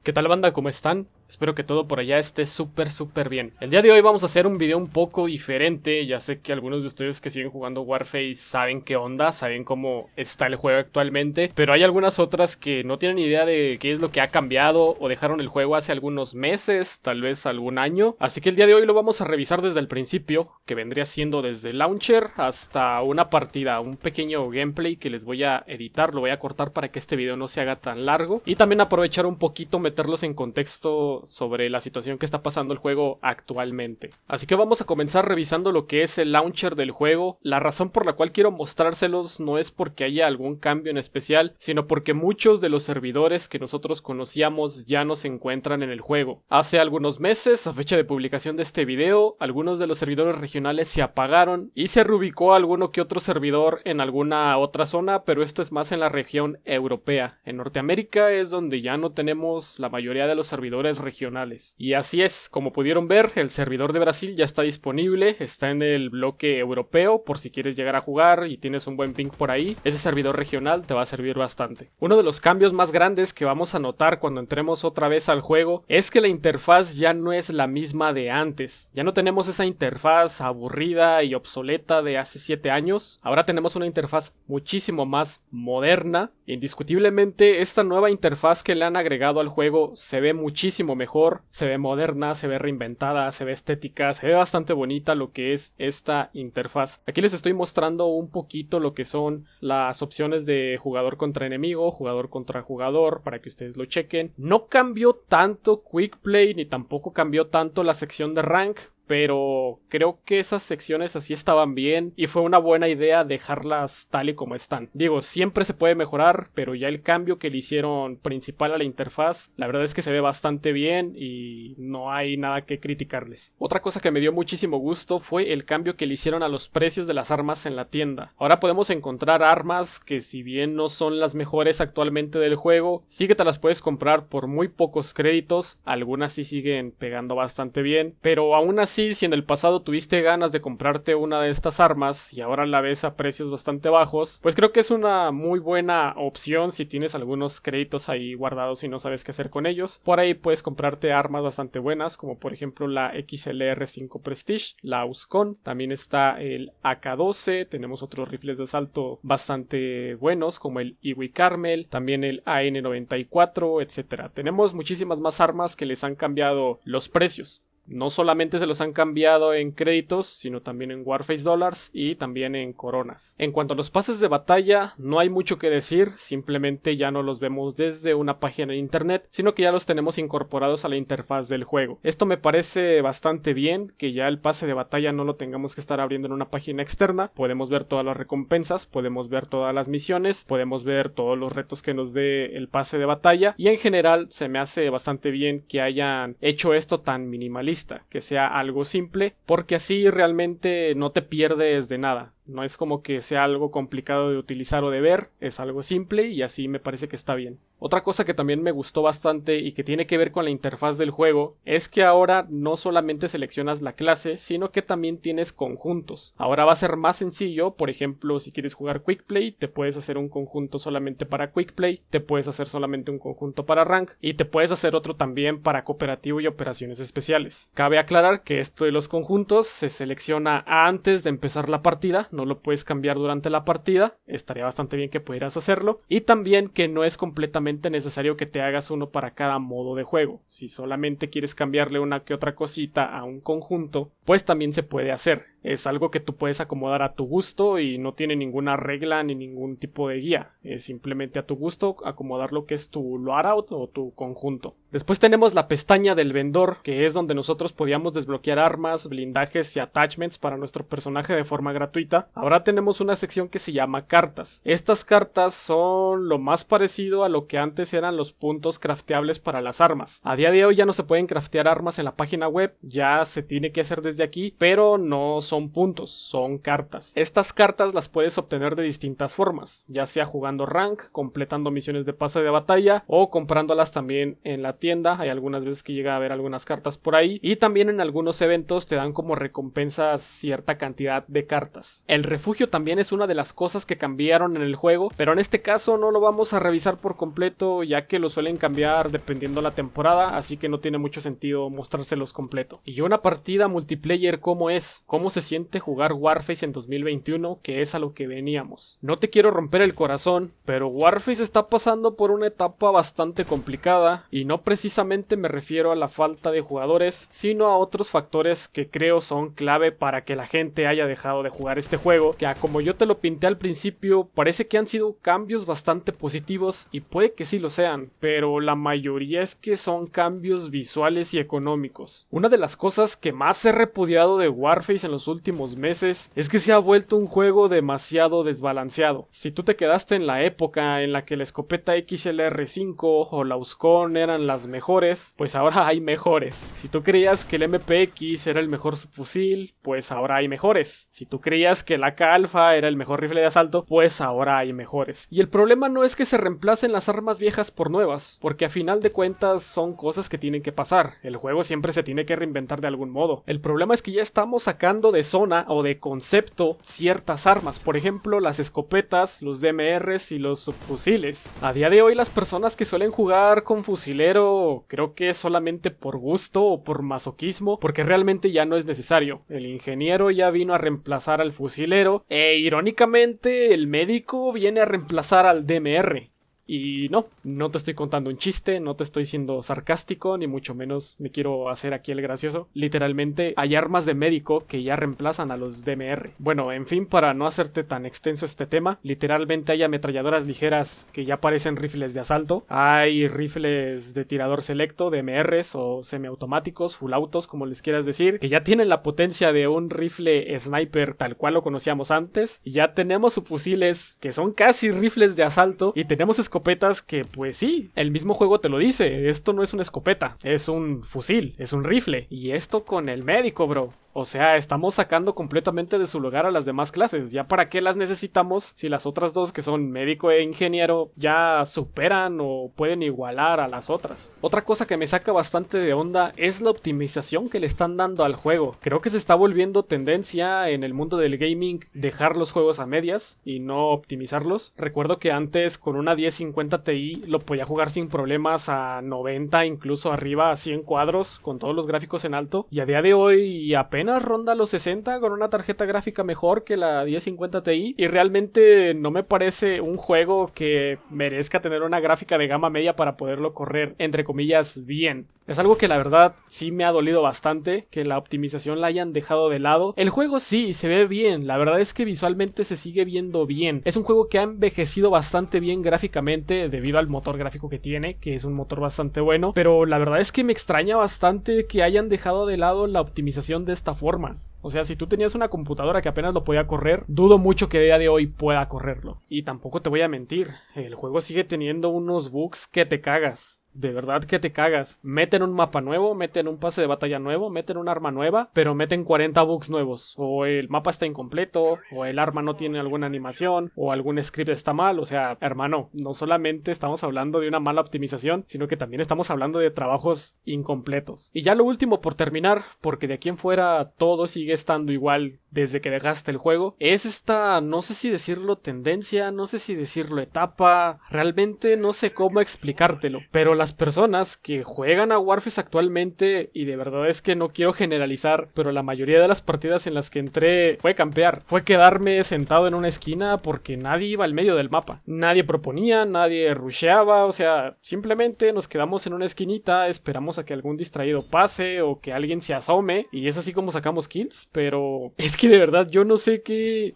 ¿Qué tal, banda? ¿Cómo están? Espero que todo por allá esté súper bien. El día de hoy vamos a hacer un video un poco diferente. Ya sé que algunos de ustedes que siguen jugando Warface saben qué onda, saben cómo está el juego actualmente, pero hay algunas otras que no tienen idea de qué es lo que ha cambiado o dejaron el juego hace algunos meses, tal vez algún año. Así que el día de hoy lo vamos a revisar desde el principio, que vendría siendo desde el launcher hasta una partida, un pequeño gameplay que les voy a editar, lo voy a cortar para que este video no se haga tan largo y también aprovechar un poquito, meterlos en contexto sobre la situación que está pasando el juego actualmente. Así que vamos a comenzar revisando lo que es el launcher del juego. La razón por la cual quiero mostrárselos no es porque haya algún cambio en especial, sino porque muchos de los servidores que nosotros conocíamos ya no se encuentran en el juego. Hace algunos meses, a fecha de publicación de este video, algunos de los servidores regionales se apagaron y se reubicó alguno que otro servidor en alguna otra zona, pero esto es más en la región europea. En Norteamérica es donde ya no tenemos la mayoría de los servidores regionales. Y así es, como pudieron ver, el servidor de Brasil ya está disponible, está en el bloque europeo por si quieres llegar a jugar y tienes un buen ping por ahí. Ese servidor regional te va a servir bastante. Uno de los cambios más grandes que vamos a notar cuando entremos otra vez al juego es que la interfaz ya no es la misma de antes. Ya no tenemos esa interfaz aburrida y obsoleta de hace 7 años. Ahora tenemos una interfaz muchísimo más moderna. Indiscutiblemente esta nueva interfaz que le han agregado al juego se ve muchísimo mejor, se ve moderna, se ve reinventada, se ve estética, se ve bastante bonita lo que es esta interfaz. Aquí les estoy mostrando un poquito lo que son las opciones de jugador contra enemigo, jugador contra jugador, para que ustedes lo chequen. No cambió tanto Quick Play ni tampoco cambió tanto la sección de rank, pero creo que esas secciones así estaban bien y fue una buena idea dejarlas tal y como están. Digo, siempre se puede mejorar, pero ya el cambio que le hicieron principal a la interfaz, la verdad es que se ve bastante bien y no hay nada que criticarles. Otra cosa que me dio muchísimo gusto fue el cambio que le hicieron a los precios de las armas en la tienda. Ahora podemos encontrar armas que, si bien no son las mejores actualmente del juego, sí que te las puedes comprar por muy pocos créditos. Algunas sí siguen pegando bastante bien, pero aún así, si en el pasado tuviste ganas de comprarte una de estas armas y ahora la ves a precios bastante bajos, pues creo que es una muy buena opción si tienes algunos créditos ahí guardados y no sabes qué hacer con ellos. Por ahí puedes comprarte armas bastante buenas, como por ejemplo la XLR5 Prestige, la Auscon, también está el AK-12, tenemos otros rifles de asalto bastante buenos como el Iwi Carmel, también el AN94, etc. Tenemos muchísimas más armas que les han cambiado los precios. No solamente se los han cambiado en créditos, sino también en Warface Dollars y también en coronas. En cuanto a los pases de batalla, no hay mucho que decir, simplemente ya no los vemos desde una página de internet, sino que ya los tenemos incorporados a la interfaz del juego. Esto me parece bastante bien, que ya el pase de batalla no lo tengamos que estar abriendo en una página externa. Podemos ver todas las recompensas, podemos ver todas las misiones, podemos ver todos los retos que nos dé el pase de batalla, y en general se me hace bastante bien que hayan hecho esto tan minimalista, que sea algo simple, porque así realmente no te pierdes de nada. No es como que sea algo complicado de utilizar o de ver, es algo simple y así me parece que está bien. Otra cosa que también me gustó bastante y que tiene que ver con la interfaz del juego es que ahora no solamente seleccionas la clase, sino que también tienes conjuntos. Ahora va a ser más sencillo, por ejemplo, si quieres jugar Quick Play, te puedes hacer un conjunto solamente para Quick Play, te puedes hacer solamente un conjunto para Rank y te puedes hacer otro también para cooperativo y operaciones especiales. Cabe aclarar que esto de los conjuntos se selecciona antes de empezar la partida, no lo puedes cambiar durante la partida, estaría bastante bien que pudieras hacerlo, y también que no es completamente necesario que te hagas uno para cada modo de juego. Si solamente quieres cambiarle una que otra cosita a un conjunto, pues también se puede hacer. Es algo que tú puedes acomodar a tu gusto y no tiene ninguna regla ni ningún tipo de guía. Es simplemente a tu gusto acomodar lo que es tu loadout o tu conjunto. Después tenemos la pestaña del vendedor, que es donde nosotros podíamos desbloquear armas, blindajes y attachments para nuestro personaje de forma gratuita. Ahora tenemos una sección que se llama cartas. Estas cartas son lo más parecido a lo que antes eran los puntos crafteables para las armas. A día de hoy ya no se pueden craftear armas en la página web, ya se tiene que hacer desde aquí, pero no son son puntos, son cartas. Estas cartas las puedes obtener de distintas formas, ya sea jugando rank, completando misiones de pase de batalla o comprándolas también en la tienda. Hay algunas veces que llega a haber algunas cartas por ahí, y también en algunos eventos te dan como recompensas cierta cantidad de cartas. El refugio también es una de las cosas que cambiaron en el juego, pero en este caso no lo vamos a revisar por completo, ya que lo suelen cambiar dependiendo la temporada, así que no tiene mucho sentido mostrárselos completo. Y una partida multiplayer, ¿cómo es? ¿Cómo se siente jugar Warface en 2021? Que es a lo que veníamos. No te quiero romper el corazón, pero Warface está pasando por una etapa bastante complicada, y no precisamente me refiero a la falta de jugadores, sino a otros factores que creo son clave para que la gente haya dejado de jugar este juego, que como yo te lo pinté al principio, parece que han sido cambios bastante positivos, y puede que sí lo sean, pero la mayoría es que son cambios visuales y económicos. Una de las cosas que más he repudiado de Warface en los últimos meses es que se ha vuelto un juego demasiado desbalanceado. Si tú te quedaste en la época en la que la escopeta XLR5 o la Uscon eran las mejores, pues ahora hay mejores. Si tú creías que el MPX era el mejor subfusil, pues ahora hay mejores. Si tú creías que el AK Alpha era el mejor rifle de asalto, pues ahora hay mejores. Y el problema no es que se reemplacen las armas viejas por nuevas, porque a final de cuentas son cosas que tienen que pasar. El juego siempre se tiene que reinventar de algún modo. El problema es que ya estamos sacando de zona o de concepto ciertas armas, por ejemplo las escopetas, los DMRs y los subfusiles. A día de hoy las personas que suelen jugar con fusilero creo que es solamente por gusto o por masoquismo, porque realmente ya no es necesario. El ingeniero ya vino a reemplazar al fusilero e irónicamente el médico viene a reemplazar al DMR. Y no te estoy contando un chiste, no te estoy siendo sarcástico, ni mucho menos me quiero hacer aquí el gracioso. Literalmente hay armas de médico que ya reemplazan a los DMR. Bueno, en fin, para no hacerte tan extenso este tema, literalmente hay ametralladoras ligeras que ya parecen rifles de asalto. Hay rifles de tirador selecto, DMRs o semiautomáticos, full autos, como les quieras decir, que ya tienen la potencia de un rifle sniper tal cual lo conocíamos antes. Y ya tenemos subfusiles que son casi rifles de asalto, y tenemos escopetas que pues sí, el mismo juego te lo dice, esto no es una escopeta, es un fusil, es un rifle, y esto con el médico, bro. O sea, estamos sacando completamente de su lugar a las demás clases. ¿Ya para qué las necesitamos si las otras dos, que son médico e ingeniero, ya superan o pueden igualar a las otras? Otra cosa que me saca bastante de onda es la optimización que le están dando al juego. Creo que se está volviendo tendencia en el mundo del gaming dejar los juegos a medias y no optimizarlos. Recuerdo que antes con una 1050 Ti lo podía jugar sin problemas a 90, incluso arriba a 100 cuadros con todos los gráficos en alto, y a día de hoy apenas ronda los 60 con una tarjeta gráfica mejor que la 1050 Ti, y realmente no me parece un juego que merezca tener una gráfica de gama media para poderlo correr entre comillas bien. Es algo que la verdad sí me ha dolido bastante, que la optimización la hayan dejado de lado. El juego sí se ve bien, la verdad es que visualmente se sigue viendo bien. Es un juego que ha envejecido bastante bien gráficamente debido al motor gráfico que tiene, que es un motor bastante bueno, pero la verdad es que me extraña bastante que hayan dejado de lado la optimización de esta forma. O sea, si tú tenías una computadora que apenas lo podía correr, dudo mucho que a día de hoy pueda correrlo. Y tampoco te voy a mentir, el juego sigue teniendo unos bugs que te cagas. De verdad que te cagas. Meten un mapa nuevo, meten un pase de batalla nuevo, meten un arma nueva, pero meten 40 bugs nuevos. O el mapa está incompleto, o el arma no tiene alguna animación, o algún script está mal. O sea, hermano, no solamente estamos hablando de una mala optimización, sino que también estamos hablando de trabajos incompletos. Y ya lo último por terminar, porque de aquí en fuera todo sigue estando igual desde que dejaste el juego, es esta, no sé si decirlo tendencia, no sé si decirlo etapa, realmente no sé cómo explicártelo, pero las personas que juegan a Warface actualmente, y de verdad es que no quiero generalizar, pero la mayoría de las partidas en las que entré fue campear, fue quedarme sentado en una esquina porque nadie iba al medio del mapa, nadie proponía, nadie rusheaba, o sea, simplemente nos quedamos en una esquinita, esperamos a que algún distraído pase o que alguien se asome, y es así como sacamos kills. Pero es que de verdad yo no sé qué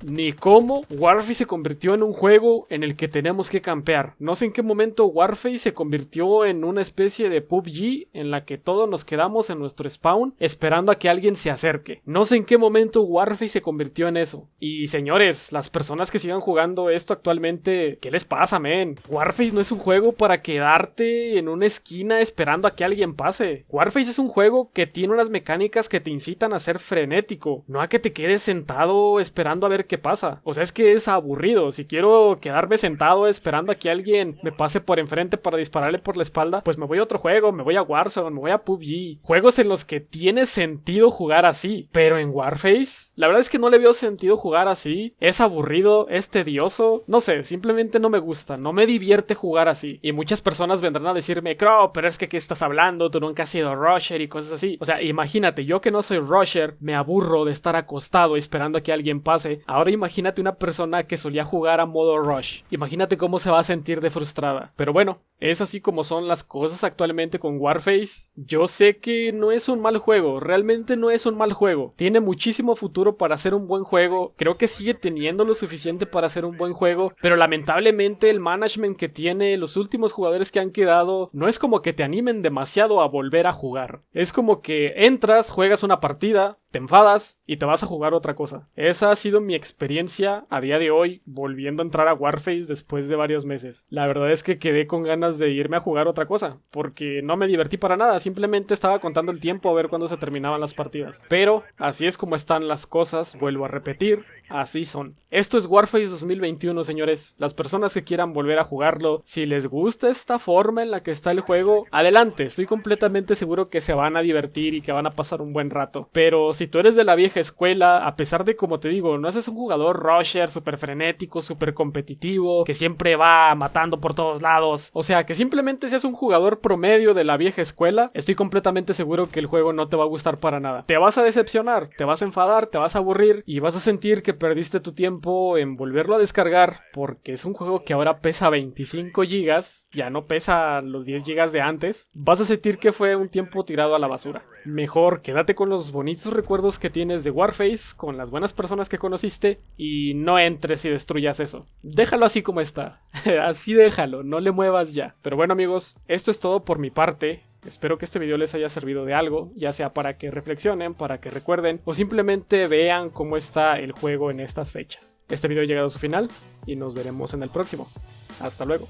ni cómo Warface se convirtió en un juego en el que tenemos que campear. No sé en qué momento Warface se convirtió en una especie de PUBG en la que todos nos quedamos en nuestro spawn esperando a que alguien se acerque. No sé en qué momento Warface se convirtió en eso. Y señores, las personas que sigan jugando esto actualmente, ¿qué les pasa, men? Warface no es un juego para quedarte en una esquina esperando a que alguien pase. Warface es un juego que tiene unas mecánicas que te incitan a ser frenético, no a que te quedes sentado esperando a ver qué pasa. O sea, es que es aburrido. Si quiero quedarme sentado esperando a que alguien me pase por enfrente para dispararle por la espalda, pues me voy a otro juego, me voy a Warzone, me voy a PUBG. Juegos en los que tiene sentido jugar así. Pero en Warface, la verdad es que no le veo sentido jugar así. Es aburrido, es tedioso. No sé, simplemente no me gusta, no me divierte jugar así. Y muchas personas vendrán a decirme, Crow, pero es que ¿qué estás hablando? Tú nunca has sido rusher y cosas así. O sea, imagínate, yo que no soy rusher, me aburro de estar acostado esperando a que alguien pase. Ahora imagínate una persona que solía jugar a modo rush. Imagínate cómo se va a sentir de frustrada. Pero bueno, es así como son las cosas actualmente con Warface. Yo sé que no es un mal juego, realmente no es un mal juego. Tiene muchísimo futuro para ser un buen juego. Creo que sigue teniendo lo suficiente para ser un buen juego, pero lamentablemente el management que tiene, los últimos jugadores que han quedado, no es como que te animen demasiado a volver a jugar. Es como que entras, juegas una partida, te enfadas y te vas a jugar otra cosa. Esa ha sido mi experiencia a día de hoy volviendo a entrar a Warface después de varios meses. La verdad es que quedé con ganas de irme a jugar otra cosa, porque no me divertí para nada, simplemente estaba contando el tiempo a ver cuándo se terminaban las partidas. Pero así es como están las cosas, vuelvo a repetir, así son. Esto es Warface 2021, señores. Las personas que quieran volver a jugarlo, si les gusta esta forma en la que está el juego, adelante, estoy completamente seguro que se van a divertir y que van a pasar un buen rato. Pero si tú eres de la vieja escuela, a pesar de, como te digo, no seas un jugador rusher súper frenético, súper competitivo, que siempre va matando por todos lados, o sea, que simplemente seas un jugador promedio de la vieja escuela, estoy completamente seguro que el juego no te va a gustar para nada. Te vas a decepcionar, te vas a enfadar, te vas a aburrir y vas a sentir que perdiste tu tiempo en volverlo a descargar, porque es un juego que ahora pesa 25 GB, ya no pesa los 10 GB de antes. Vas a sentir que fue un tiempo tirado a la basura. Mejor quédate con los bonitos recuerdos que tienes de Warface, con las buenas personas que conociste, y no entres y destruyas eso. Déjalo así como está. Así déjalo, no le muevas ya. Pero bueno, amigos, esto es todo por mi parte. Espero que este video les haya servido de algo, ya sea para que reflexionen, para que recuerden o simplemente vean cómo está el juego en estas fechas. Este video ha llegado a su final y nos veremos en el próximo. Hasta luego.